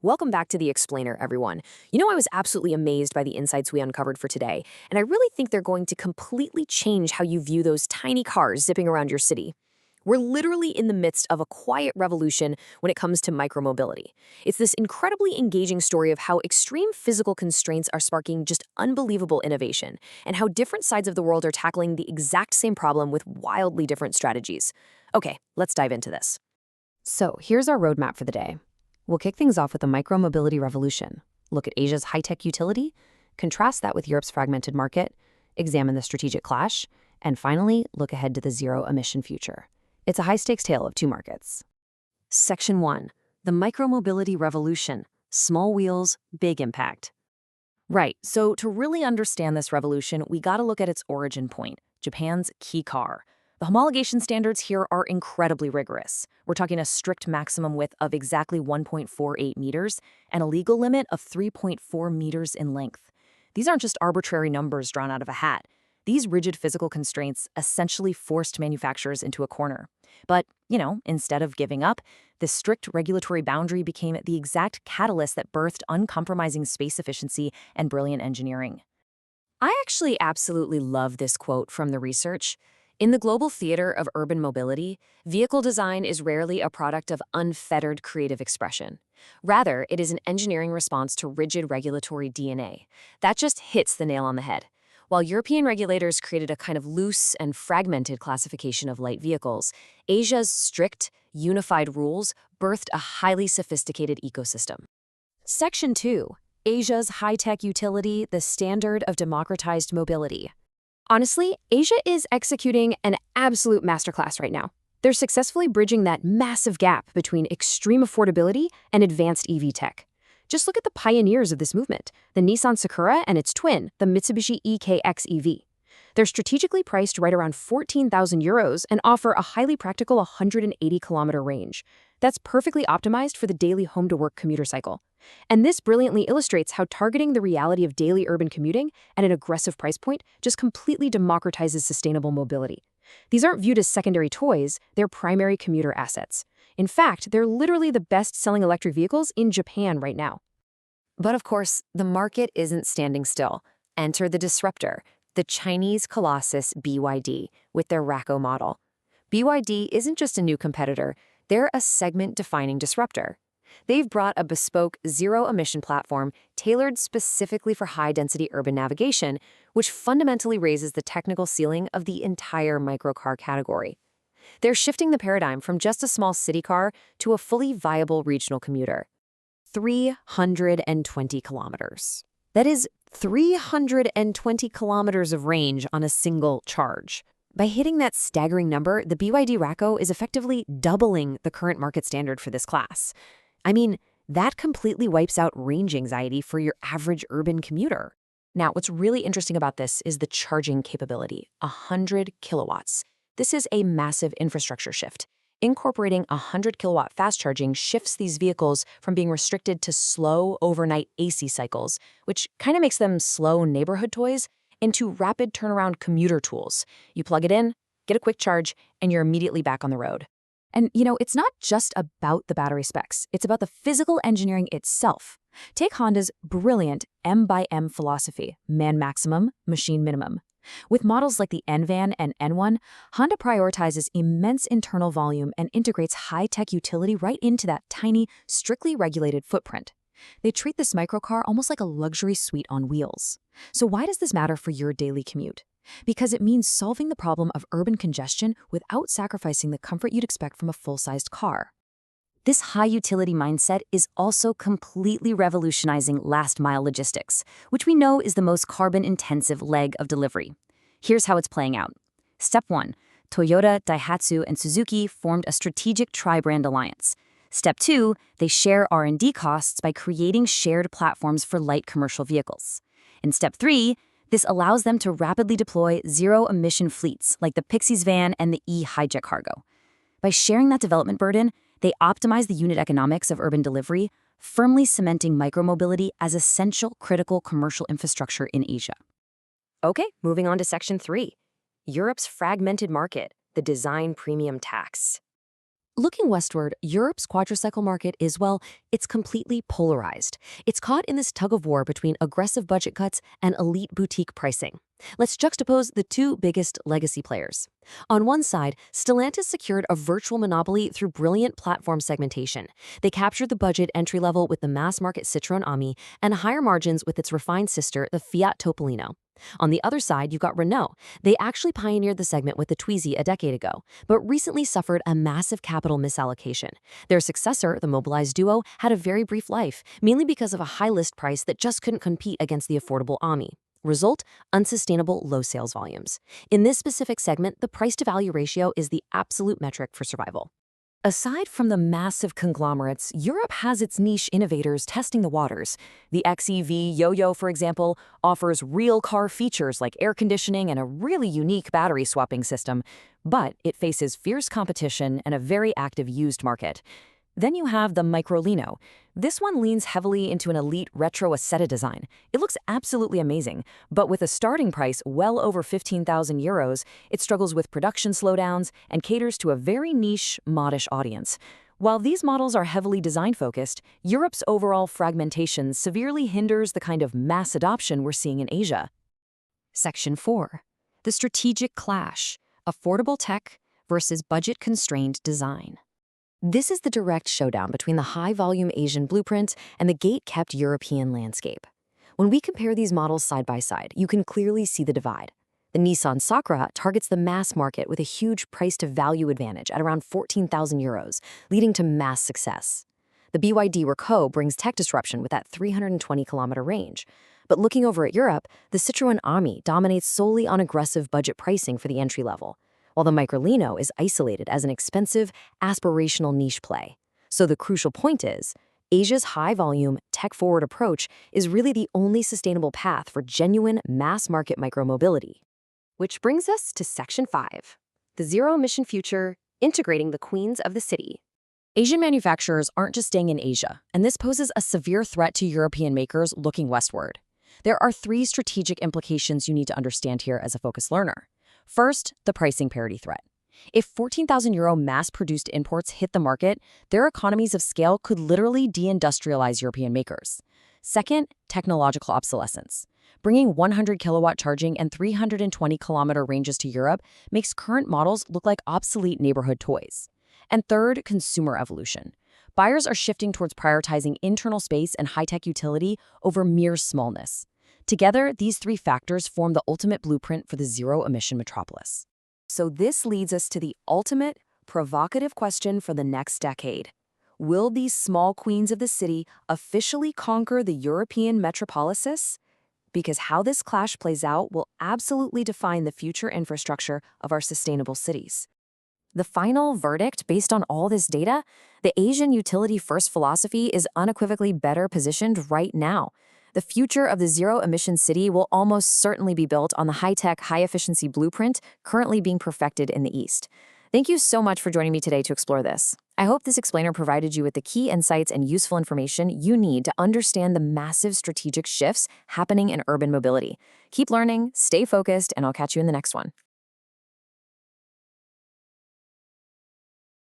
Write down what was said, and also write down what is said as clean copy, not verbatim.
Welcome back to The Explainer, everyone. I was absolutely amazed by the insights we uncovered for today, and I really think they're going to completely change how you view those tiny cars zipping around your city. We're literally in the midst of a quiet revolution when it comes to micromobility. It's this incredibly engaging story of how extreme physical constraints are sparking just unbelievable innovation, and how different sides of the world are tackling the exact same problem with wildly different strategies. Okay, let's dive into this. So, here's our roadmap for the day. We'll kick things off with the micromobility revolution, look at Asia's high-tech utility, contrast that with Europe's fragmented market, examine the strategic clash, and finally, look ahead to the zero-emission future. It's a high-stakes tale of two markets. Section 1. The micromobility revolution. Small wheels, big impact. Right, so to really understand this revolution, we gotta look at its origin point, Japan's Kei car. The homologation standards here are incredibly rigorous. We're talking a strict maximum width of exactly 1.48 meters and a legal limit of 3.4 meters in length. These aren't just arbitrary numbers drawn out of a hat. These rigid physical constraints essentially forced manufacturers into a corner. But, instead of giving up, this strict regulatory boundary became the exact catalyst that birthed uncompromising space efficiency and brilliant engineering. I actually absolutely love this quote from the research. In the global theater of urban mobility, vehicle design is rarely a product of unfettered creative expression. Rather, it is an engineering response to rigid regulatory DNA. That just hits the nail on the head. While European regulators created a kind of loose and fragmented classification of light vehicles, Asia's strict, unified rules birthed a highly sophisticated ecosystem. Section 2. Asia's high-tech utility, the standard of democratized mobility. Honestly, Asia is executing an absolute masterclass right now. They're successfully bridging that massive gap between extreme affordability and advanced EV tech. Just look at the pioneers of this movement, the Nissan Sakura and its twin, the Mitsubishi XEV. They're strategically priced right around 14,000 euros and offer a highly practical 180-kilometer range. That's perfectly optimized for the daily home-to-work commuter cycle. And this brilliantly illustrates how targeting the reality of daily urban commuting at an aggressive price point just completely democratizes sustainable mobility. These aren't viewed as secondary toys, they're primary commuter assets. In fact, they're literally the best-selling electric vehicles in Japan right now. But of course, the market isn't standing still. Enter the disruptor, the Chinese colossus BYD, with their Racco model. BYD isn't just a new competitor, they're a segment-defining disruptor. They've brought a bespoke zero-emission platform tailored specifically for high-density urban navigation, which fundamentally raises the technical ceiling of the entire microcar category. They're shifting the paradigm from just a small city car to a fully viable regional commuter. 320 kilometers. That is 320 kilometers of range on a single charge. By hitting that staggering number, the BYD Racco is effectively doubling the current market standard for this class. I mean, that completely wipes out range anxiety for your average urban commuter. Now, what's really interesting about this is the charging capability, 100 kilowatts. This is a massive infrastructure shift. Incorporating 100 kilowatt fast charging shifts these vehicles from being restricted to slow overnight AC cycles, which kind of makes them slow neighborhood toys, into rapid turnaround commuter tools. You plug it in, get a quick charge, and you're immediately back on the road. And, it's not just about the battery specs. It's about the physical engineering itself. Take Honda's brilliant M/M philosophy, man maximum, machine minimum. With models like the N-Van and N1, Honda prioritizes immense internal volume and integrates high-tech utility right into that tiny, strictly regulated footprint. They treat this microcar almost like a luxury suite on wheels. So why does this matter for your daily commute? Because it means solving the problem of urban congestion without sacrificing the comfort you'd expect from a full-sized car. This high-utility mindset is also completely revolutionizing last-mile logistics, which we know is the most carbon-intensive leg of delivery. Here's how it's playing out. Step 1. Toyota, Daihatsu, and Suzuki formed a strategic tri-brand alliance. Step 2. They share R&D costs by creating shared platforms for light commercial vehicles. In Step 3, this allows them to rapidly deploy zero-emission fleets like the Pixies van and the e-Hijet Cargo. By sharing that development burden, they optimize the unit economics of urban delivery, firmly cementing micromobility as essential critical commercial infrastructure in Asia. Okay, moving on to Section 3. Europe's fragmented market, the design premium tax. Looking westward, Europe's quadricycle market is, well, it's completely polarized. It's caught in this tug-of-war between aggressive budget cuts and elite boutique pricing. Let's juxtapose the two biggest legacy players. On one side, Stellantis secured a virtual monopoly through brilliant platform segmentation. They captured the budget entry level with the mass-market Citroën Ami and higher margins with its refined sister, the Fiat Topolino. On the other side, you've got Renault. They actually pioneered the segment with the Twizy a decade ago, but recently suffered a massive capital misallocation. Their successor, the Mobilize Duo, had a very brief life, mainly because of a high list price that just couldn't compete against the affordable Ami. Result, unsustainable low sales volumes. In this specific segment, the price-to-value ratio is the absolute metric for survival. Aside from the massive conglomerates, Europe has its niche innovators testing the waters. The XEV Yoyo, for example, offers real car features like air conditioning and a really unique battery swapping system, but it faces fierce competition and a very active used market. Then you have the Microlino. This one leans heavily into an elite retro Asceta design. It looks absolutely amazing, but with a starting price well over 15,000 euros, it struggles with production slowdowns and caters to a very niche, modish audience. While these models are heavily design-focused, Europe's overall fragmentation severely hinders the kind of mass adoption we're seeing in Asia. Section 4. The strategic clash: affordable tech versus budget-constrained design. This is the direct showdown between the high-volume Asian blueprint and the gate-kept European landscape. When we compare these models side by side, you can clearly see the divide. The Nissan Sakura targets the mass market with a huge price-to-value advantage at around 14,000 euros, leading to mass success. The BYD Racco brings tech disruption with that 320-kilometer range. But looking over at Europe, the Citroën Ami dominates solely on aggressive budget pricing for the entry level, while the Microlino is isolated as an expensive, aspirational niche play. So the crucial point is, Asia's high-volume, tech-forward approach is really the only sustainable path for genuine mass-market micromobility. Which brings us to Section 5, the zero-emission future, integrating the queens of the city. Asian manufacturers aren't just staying in Asia, and this poses a severe threat to European makers looking westward. There are three strategic implications you need to understand here as a focused learner. First, the pricing parity threat. If 14,000 euro mass-produced imports hit the market, their economies of scale could literally deindustrialize European makers. Second, technological obsolescence. Bringing 100-kilowatt charging and 320-kilometer ranges to Europe makes current models look like obsolete neighborhood toys. And third, consumer evolution. Buyers are shifting towards prioritizing internal space and high-tech utility over mere smallness. Together, these three factors form the ultimate blueprint for the zero-emission metropolis. So this leads us to the ultimate, provocative question for the next decade. Will these small queens of the city officially conquer the European metropolis? Because how this clash plays out will absolutely define the future infrastructure of our sustainable cities. The final verdict, based on all this data, the Asian utility-first philosophy is unequivocally better positioned right now. The future of the zero-emission city will almost certainly be built on the high-tech, high-efficiency blueprint currently being perfected in the East. Thank you so much for joining me today to explore this. I hope this explainer provided you with the key insights and useful information you need to understand the massive strategic shifts happening in urban mobility. Keep learning, stay focused, and I'll catch you in the next one.